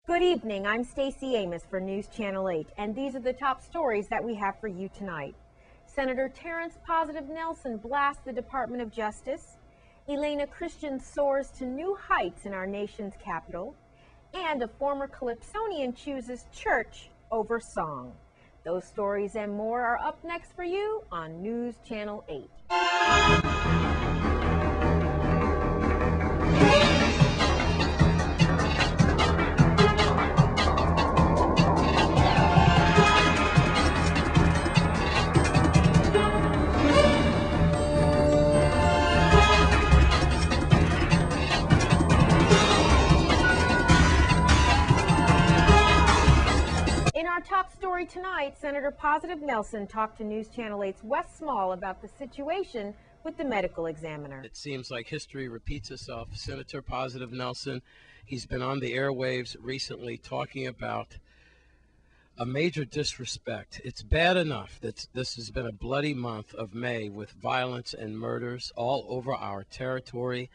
Good evening. I'm Stacey Amos for News Channel 8, and these are the top stories that we have for you tonight. Senator Terrence Positive Nelson blasts the Department of Justice. Elena Christian soars to new heights in our nation's capital. And a former Calypsonian chooses church over song. Those stories and more are up next for you on News Channel 8. In our top story tonight, Senator Positive Nelson talked to News Channel 8's Wes Small about the situation with the medical examiner. It seems like history repeats itself. Senator Positive Nelson, he's been on the airwaves recently talking about a major disrespect. It's bad enough that this has been a bloody month of May with violence and murders all over our territory.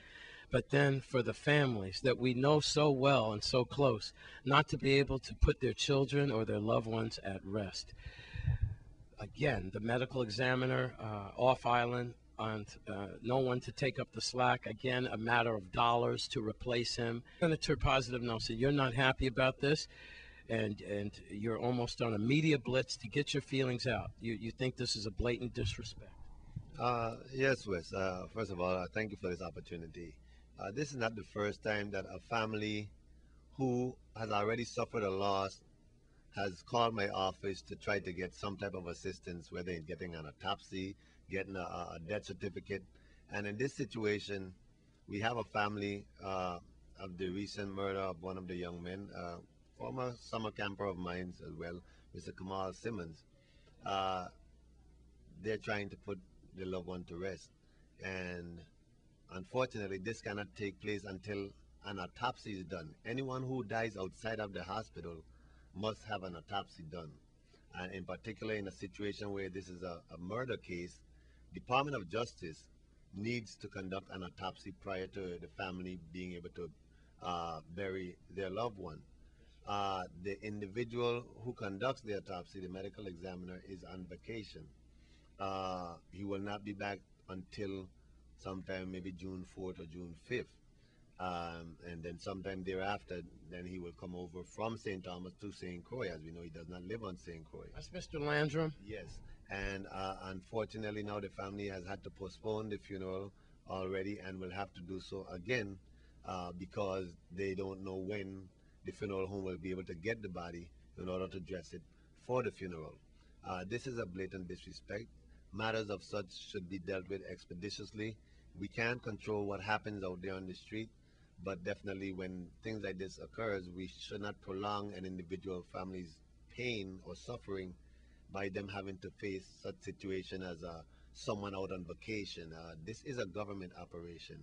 But then for the families that we know so well and so close, not to be able to put their children or their loved ones at rest. Again, the medical examiner off island, and no one to take up the slack. Again, a matter of dollars to replace him. Senator Positive Nelson, you're not happy about this, and you're almost on a media blitz to get your feelings out. You think this is a blatant disrespect? Yes, Wes. First of all, thank you for this opportunity. This is not the first time that a family who has already suffered a loss has called my office to try to get some type of assistance, whether in getting an autopsy, getting a death certificate. And in this situation, we have a family of the recent murder of one of the young men, former summer camper of mine as well, Mr. Kamal Simmons. They're trying to put the loved one to rest. And unfortunately, this cannot take place until an autopsy is done. Anyone who dies outside of the hospital must have an autopsy done. And in particular, in a situation where this is a murder case, Department of Justice needs to conduct an autopsy prior to the family being able to bury their loved one. The individual who conducts the autopsy, the medical examiner, is on vacation. He will not be back until sometime maybe June 4th or June 5th. And then sometime thereafter, then he will come over from St. Thomas to St. Croix. As we know, he does not live on St. Croix. That's Mr. Landrum? Yes. And unfortunately, now the family has had to postpone the funeral already and will have to do so again because they don't know when the funeral home will be able to get the body in order to dress it for the funeral. This is a blatant disrespect. Matters of such should be dealt with expeditiously. We can't control what happens out there on the street, but definitely when things like this occurs, we should not prolong an individual family's pain or suffering by them having to face such situation as someone out on vacation. This is a government operation.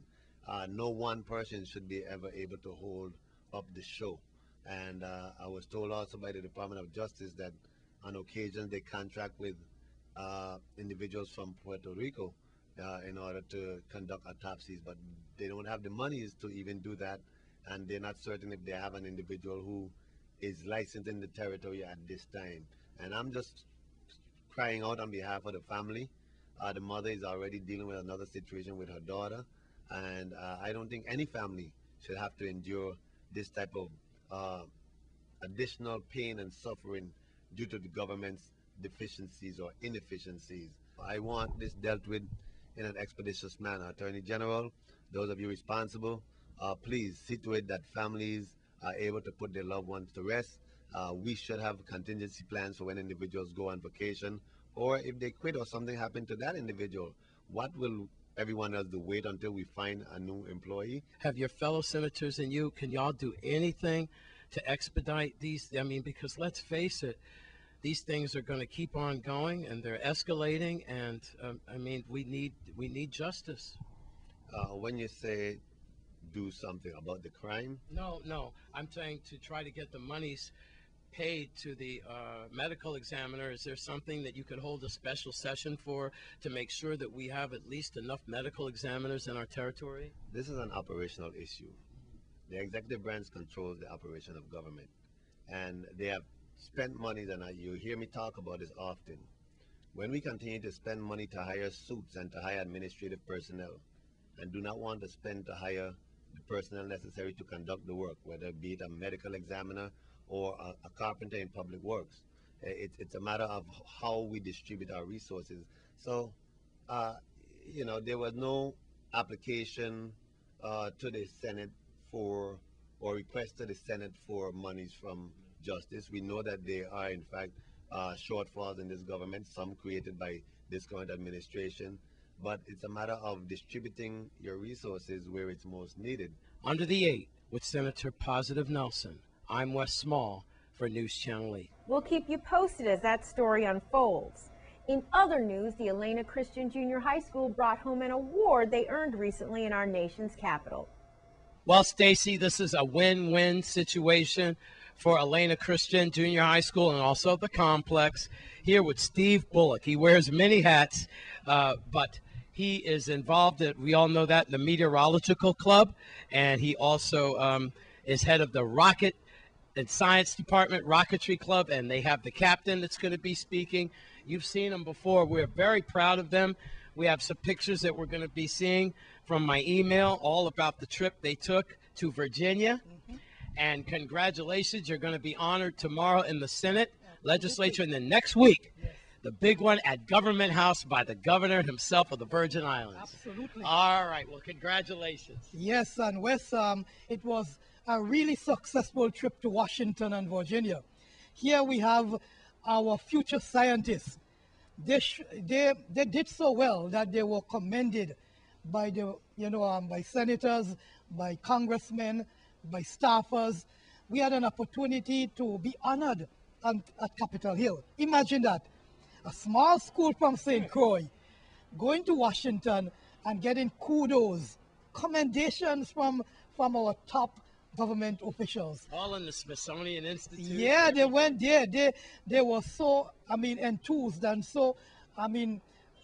No one person should be ever able to hold up the show. And I was told also by the Department of Justice that on occasion they contract with individuals from Puerto Rico in order to conduct autopsies, but they don't have the monies to even do that, and they're not certain if they have an individual who is licensed in the territory at this time. And I'm just crying out on behalf of the family. The mother is already dealing with another situation with her daughter, and I don't think any family should have to endure this type of additional pain and suffering due to the government's deficiencies or inefficiencies. I want this dealt with in an expeditious manner. Attorney General, those of you responsible, please see to it that families are able to put their loved ones to rest. We should have contingency plans for when individuals go on vacation, or if they quit or something happened to that individual. What will everyone else do? Wait until we find a new employee? Have your fellow senators and you, can y'all do anything to expedite these? I mean, because let's face it, these things are going to keep on going, and they're escalating. And I mean, we need justice. When you say do something about the crime, no, I'm saying to try to get the monies paid to the medical examiner. Is there something that you could hold a special session for to make sure that we have at least enough medical examiners in our territory? this is an operational issue. The executive branch controls the operation of government, and they have spent money, and you hear me talk about this often. When we continue to spend money to hire suits and to hire administrative personnel, and do not want to spend to hire the personnel necessary to conduct the work, whether it be a medical examiner or a carpenter in public works, it's a matter of how we distribute our resources. So, there was no application to the Senate or request to the Senate for monies from justice. We know that there are, in fact, shortfalls in this government, some created by this current administration, but it's a matter of distributing your resources where it's most needed. Under the 8 with Senator Positive Nelson, I'm Wes Small for News Channel 8. We'll keep you posted as that story unfolds. In other news, the Elena Christian Junior High School brought home an award they earned recently in our nation's capital. Well, Stacy, this is a win-win situation for Elena Christian Junior High School and also the complex. Here with Steve Bullock. He wears many hats, but he is involved, we all know that, in the Meteorological Club, and he also is head of the Rocket and Science Department, Rocketry Club, and they have the captain that's going to be speaking. You've seen them before. We're very proud of them. We have some pictures that we're going to be seeing from my email all about the trip they took to Virginia. And congratulations, you're going to be honored tomorrow in the Senate, legislature, and then next week, the big one at Government House by the governor himself of the Virgin Islands. Absolutely. All right, well, congratulations. Yes, and Wes, it was a really successful trip to Washington and Virginia. Here we have our future scientists. They did so well that they were commended by by senators, by congressmen, by staffers. We had an opportunity to be honored at Capitol Hill. Imagine that, a small school from St. Croix going to Washington and getting kudos, commendations from our top government officials. All in the Smithsonian Institute. Yeah, they went there. They were so, enthused and so,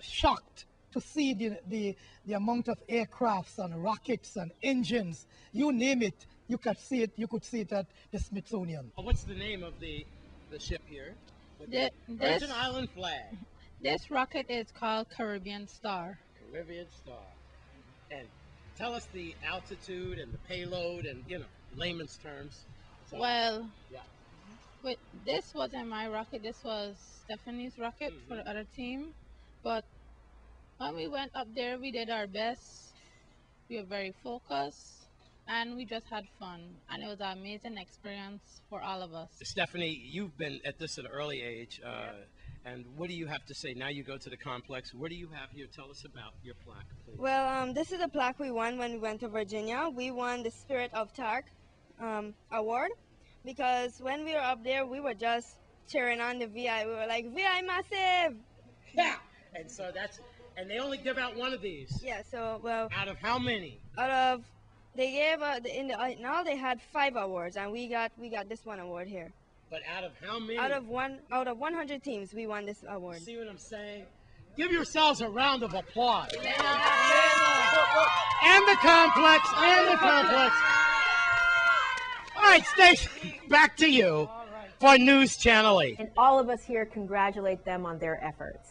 shocked to see the amount of aircrafts and rockets and engines, you name it. You could see it at the Smithsonian. What's the name of the ship here? This Virgin Island flag. This rocket is called Caribbean Star. Caribbean Star. And tell us the altitude and the payload and, layman's terms. So, Well, yeah. this wasn't my rocket. This was Stephanie's rocket for the other team. But when we went up there, we did our best. We were very focused, and we just had fun. And it was an amazing experience for all of us. Stephanie, you've been at this at an early age. And what do you have to say? Now you go to the complex. What do you have here? Tell us about your plaque, please. Well, this is a plaque we won when we went to Virginia. We won the Spirit of TARC award because when we were up there, we were just cheering on the VI. We were like, VI massive! Yeah! And so and they only give out one of these. Yeah, so, well... Out of how many? They gave, now they had 5 awards, and we got this one award here. But out of how many? Out of 100 teams, we won this award. See what I'm saying? Give yourselves a round of applause. Yeah. And the complex, All right, Stacey, back to you for News Channel 8. And all of us here congratulate them on their efforts.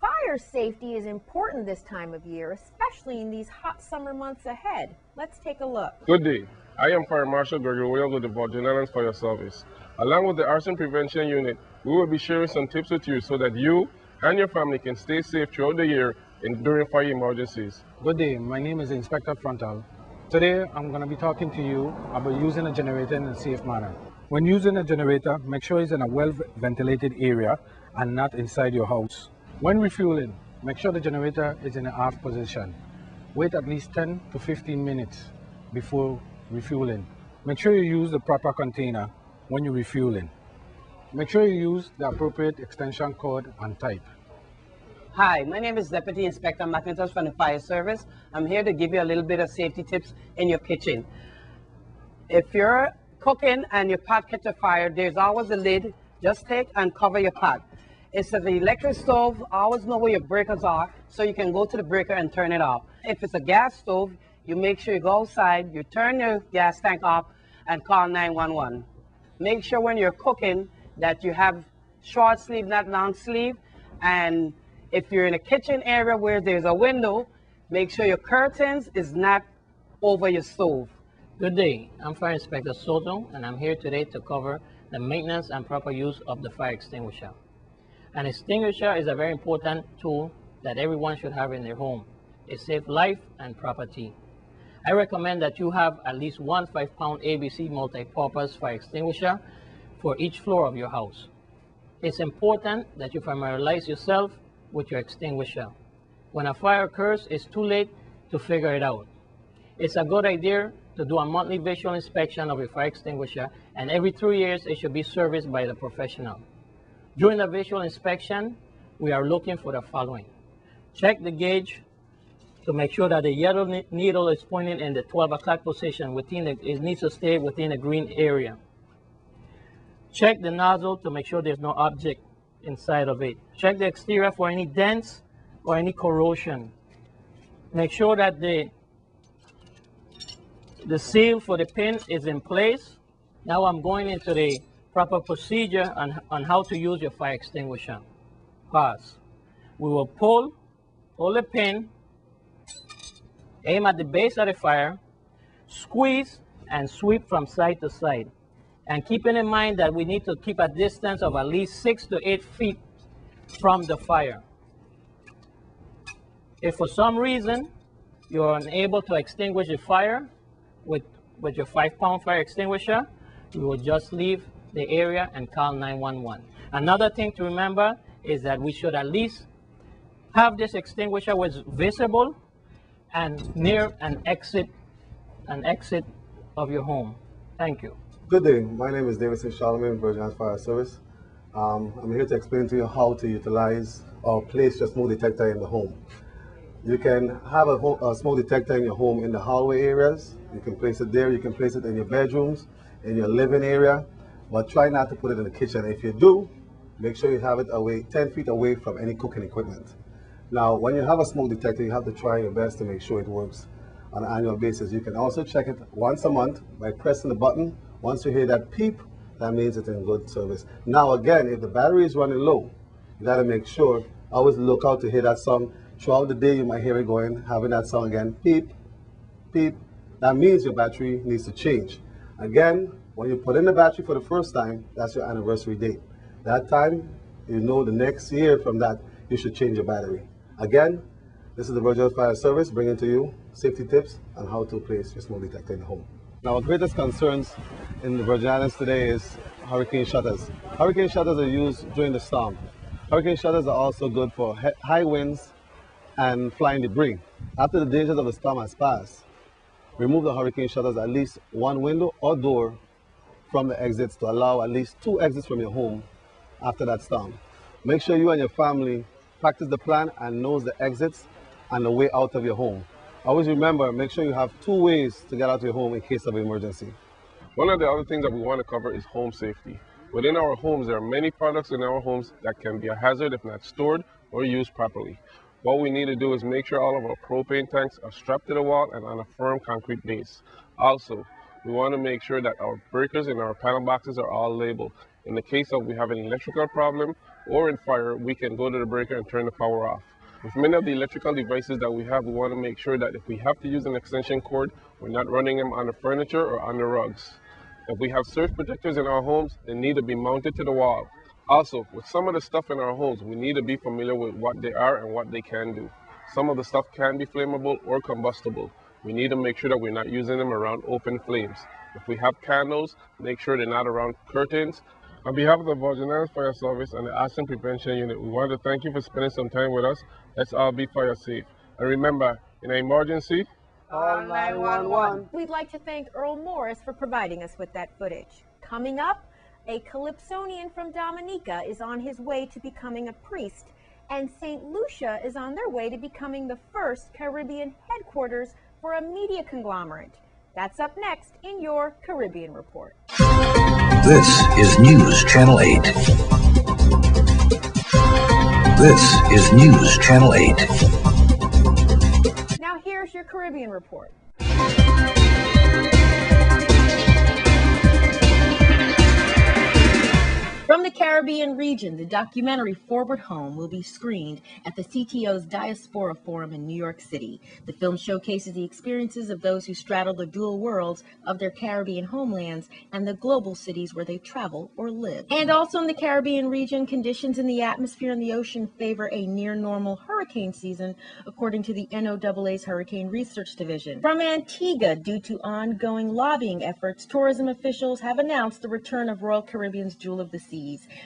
Fire safety is important this time of year, especially in these hot summer months ahead. Let's take a look. Good day. I am Fire Marshal Gregory Williams with the Virgin Islands Fire Service. Along with the Arson Prevention Unit, we will be sharing some tips with you so that you and your family can stay safe throughout the year and during fire emergencies. Good day, my name is Inspector Frontal. Today I'm going to be talking to you about using a generator in a safe manner. When using a generator, make sure it's in a well-ventilated area and not inside your house. When refueling, make sure the generator is in an off position. Wait at least 10 to 15 minutes before refueling. Make sure you use the proper container when you're refueling. Make sure you use the appropriate extension cord and type. Hi, my name is Deputy Inspector McIntosh from the Fire Service. I'm here to give you a little bit of safety tips in your kitchen. If you're cooking and your pot catches fire, there's always a lid. Just take and cover your pot. If it's an electric stove, always know where your breakers are so you can go to the breaker and turn it off. If it's a gas stove, you make sure you go outside, you turn your gas tank off, and call 911. Make sure when you're cooking that you have short sleeve, not long sleeve. And if you're in a kitchen area where there's a window, make sure your curtains is not over your stove. Good day, I'm Fire Inspector Soto, and I'm here today to cover the maintenance and proper use of the fire extinguisher. An extinguisher is a very important tool that everyone should have in their home. It saves life and property. I recommend that you have at least one 5-pound ABC multi-purpose fire extinguisher for each floor of your house. It's important that you familiarize yourself with your extinguisher. When a fire occurs, it's too late to figure it out. It's a good idea to do a monthly visual inspection of your fire extinguisher, and every 3 years it should be serviced by the professional. During the visual inspection, we are looking for the following. Check the gauge to make sure that the yellow needle is pointing in the 12 o'clock position. It needs to stay within the green area. Check the nozzle to make sure there's no object inside of it. Check the exterior for any dents or any corrosion. Make sure that the seal for the pin is in place. Now I'm going into the proper procedure on how to use your fire extinguisher. Pause. We will pull the pin, aim at the base of the fire, squeeze and sweep from side to side. And keeping in mind that we need to keep a distance of at least 6 to 8 feet from the fire. If for some reason you're unable to extinguish the fire with your 5-pound fire extinguisher, you will just leave the area and call 911. Another thing to remember is that we should at least have this extinguisher was visible and near an exit of your home. Thank you. Good day, my name is Davidson Charlemagne, Virgin Islands Fire Service. I'm here to explain to you how to utilize or place your smoke detector in the home. You can have a smoke detector in your home in the hallway areas. You can place it there, you can place it in your bedrooms, in your living area, but try not to put it in the kitchen. If you do, make sure you have it away, 10 feet away from any cooking equipment. Now, when you have a smoke detector, you have to try your best to make sure it works on an annual basis. You can also check it once a month by pressing the button. Once you hear that peep, that means it's in good service. Now again, if the battery is running low, you gotta make sure, always look out to hear that song. Throughout the day, you might hear it going, having that song again, peep, peep. That means your battery needs to change. Again, when you put in the battery for the first time, that's your anniversary date. That time, you know the next year from that, you should change your battery. Again, this is the Virgin Islands Fire Service bringing to you safety tips on how to place your smoke detector in the home. Now, our greatest concerns in the Virgin Islands today is hurricane shutters. Hurricane shutters are used during the storm. Hurricane shutters are also good for high winds and flying debris. After the dangers of the storm has passed, remove the hurricane shutters at least one window or door from the exits to allow at least 2 exits from your home after that storm. Make sure you and your family practice the plan and knows the exits and the way out of your home. Always remember, make sure you have 2 ways to get out of your home in case of emergency. One of the other things that we want to cover is home safety. Within our homes, there are many products in our homes that can be a hazard if not stored or used properly. What we need to do is make sure all of our propane tanks are strapped to the wall and on a firm concrete base. Also, we want to make sure that our breakers and our panel boxes are all labeled. In the case of we have an electrical problem or in fire, we can go to the breaker and turn the power off. With many of the electrical devices that we have, we want to make sure that if we have to use an extension cord, we're not running them on the furniture or on the rugs. If we have surge protectors in our homes, they need to be mounted to the wall. Also, with some of the stuff in our homes, we need to be familiar with what they are and what they can do. Some of the stuff can be flammable or combustible. We need to make sure that we're not using them around open flames. If we have candles, make sure they're not around curtains. On behalf of the Virgin Islands Fire Service and the Arson Prevention Unit, we want to thank you for spending some time with us. Let's all be fire safe. And remember, in an emergency, Call 911. We'd like to thank Earl Morris for providing us with that footage. Coming up, a Calypsonian from Dominica is on his way to becoming a priest, and St. Lucia is on their way to becoming the first Caribbean headquarters for a media conglomerate. That's up next in your Caribbean Report. This is News Channel 8. This is News Channel 8. Now here's your Caribbean Report. From the Caribbean region, the documentary Forward Home will be screened at the CTO's Diaspora Forum in New York City. The film showcases the experiences of those who straddle the dual worlds of their Caribbean homelands and the global cities where they travel or live. And also in the Caribbean region, conditions in the atmosphere and the ocean favor a near-normal hurricane season, according to the NOAA's Hurricane Research Division. From Antigua, due to ongoing lobbying efforts, tourism officials have announced the return of Royal Caribbean's Jewel of the Seas,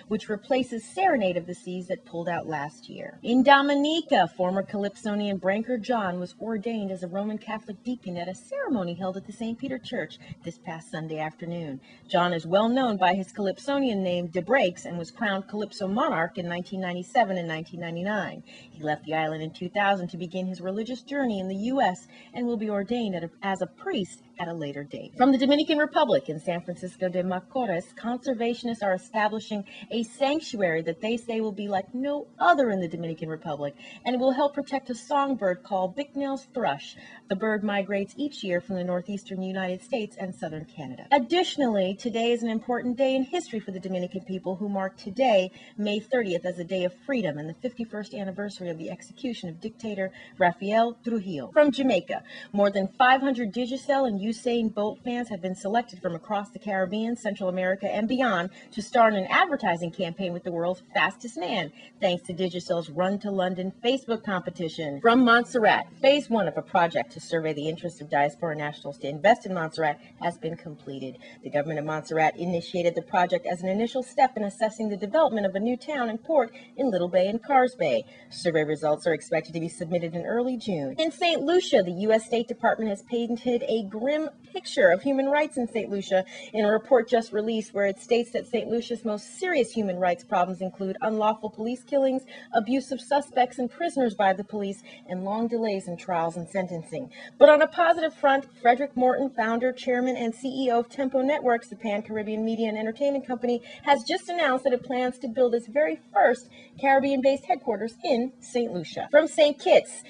which replaces Serenade of the Seas that pulled out last year. In Dominica, former Calypsonian Branker John was ordained as a Roman Catholic deacon at a ceremony held at the St. Peter Church this past Sunday afternoon. John is well known by his Calypsonian name De Breaks and was crowned Calypso Monarch in 1997 and 1999. He left the island in 2000 to begin his religious journey in the U.S. and will be ordained as a priest at a later date. From the Dominican Republic in San Francisco de Macorís, conservationists are establishing a sanctuary that they say will be like no other in the Dominican Republic, and it will help protect a songbird called Bicknell's thrush. The bird migrates each year from the northeastern United States and southern Canada. Additionally, today is an important day in history for the Dominican people, who mark today, May 30th, as a day of freedom and the 51st anniversary of the execution of dictator Rafael Trujillo. From Jamaica, more than 500 Digicel and Usain Bolt fans have been selected from across the Caribbean, Central America, and beyond to star in an advertising campaign with the world's fastest man, thanks to Digicel's Run to London Facebook competition. From Montserrat, phase 1 of a project to survey the interests of diaspora nationals to invest in Montserrat has been completed. The government of Montserrat initiated the project as an initial step in assessing the development of a new town and port in Little Bay and Cars Bay. Survey results are expected to be submitted in early June. In St. Lucia, the U.S. State Department has painted a grim picture of human rights in St. Lucia in a report just released, where it states that St. Lucia's most serious human rights problems include unlawful police killings, abuse of suspects and prisoners by the police, and long delays in trials and sentencing. But on a positive front, Frederick Morton, founder, chairman, and CEO of Tempo Networks, the Pan-Caribbean media and entertainment company, has just announced that it plans to build its very first Caribbean-based headquarters in St. Lucia. From St. Kitts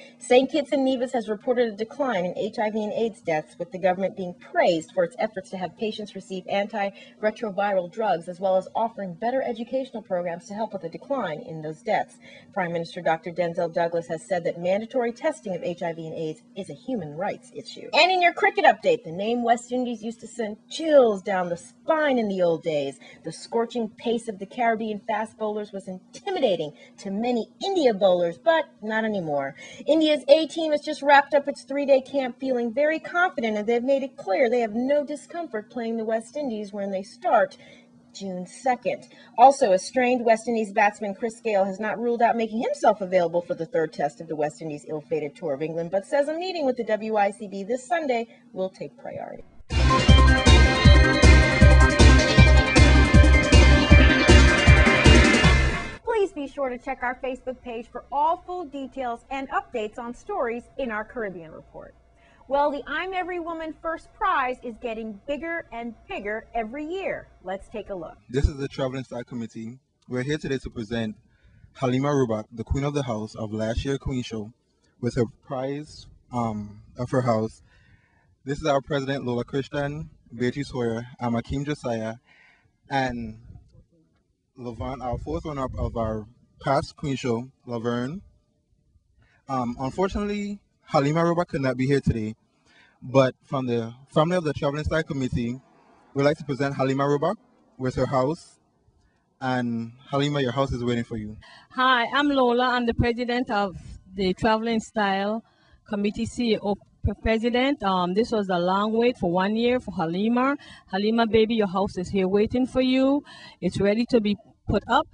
and Nevis has reported a decline in HIV and AIDS deaths, with the government being praised for its efforts to have patients receive antiretroviral drugs, as well as offering better educational programs to help with the decline in those deaths. Prime Minister Dr. Denzel Douglas has said that mandatory testing of HIV and AIDS is a human rights issue. And in your cricket update, the name West Indies used to send chills down the spine in the old days. The scorching pace of the Caribbean fast bowlers was intimidating to many India bowlers, but not anymore. India's A team has just wrapped up its 3-day camp feeling very confident, and they've made it clear they have no discomfort playing the West Indies when they start June 2nd. Also, a strained West Indies batsman Chris Gayle has not ruled out making himself available for the third test of the West Indies' ill-fated tour of England, but says a meeting with the WICB this Sunday will take priority. Please be sure to check our Facebook page for all full details and updates on stories in our Caribbean Report. Well, the I'm Every Woman First Prize is getting bigger and bigger every year. Let's take a look. This is the Traveling Star Committee. We're here today to present Halima Rubak, the Queen of the House of last year's Queen Show, with her prize of her house. This is our President, Lola Christian, Beatrice Hoyer, Amakim Josiah, and Laverne, our fourth runner-up of our past Queen Show, Laverne. Unfortunately, Halima Rubak could not be here today, but from the family of the Traveling Star Committee, we'd like to present Halima Rubak with her house. And Halima, your house is waiting for you. Hi, I'm Lola. I'm the president of the Traveling Style Committee CEO president. This was a long wait for 1 year for Halima. Halima, baby, your house is here waiting for you. It's ready to be put up.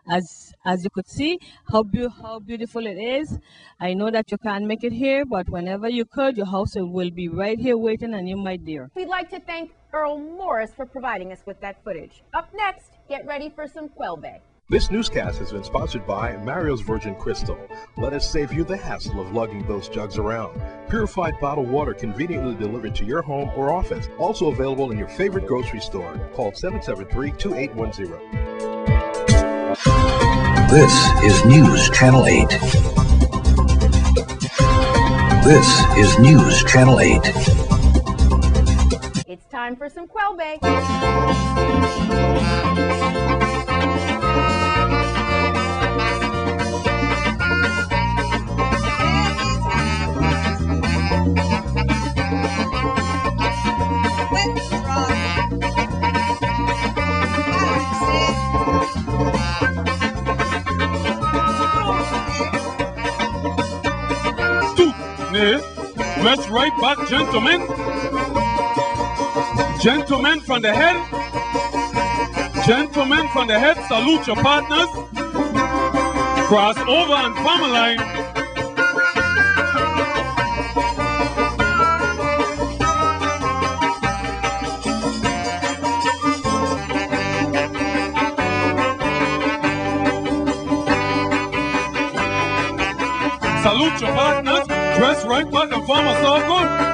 As you could see, how beautiful it is. I know that you can't make it here, but whenever you could, your house will be right here waiting on you, my dear. We'd like to thank Earl Morris for providing us with that footage. Up next, get ready for some Quelbe. This newscast has been sponsored by Mario's Virgin Crystal. Let us save you the hassle of lugging those jugs around. Purified bottled water conveniently delivered to your home or office. Also available in your favorite grocery store. Call 773-2810. This is News Channel 8. This is News Channel 8. for some quail bay. Let's right back, gentlemen. Gentlemen from the head. Gentlemen from the head, salute your partners. Cross over and form a line. Salute your partners. Dress right back and form a circle.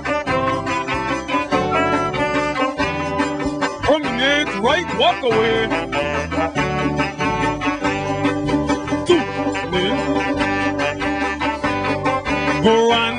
Promenade right, walk away. Two, go round.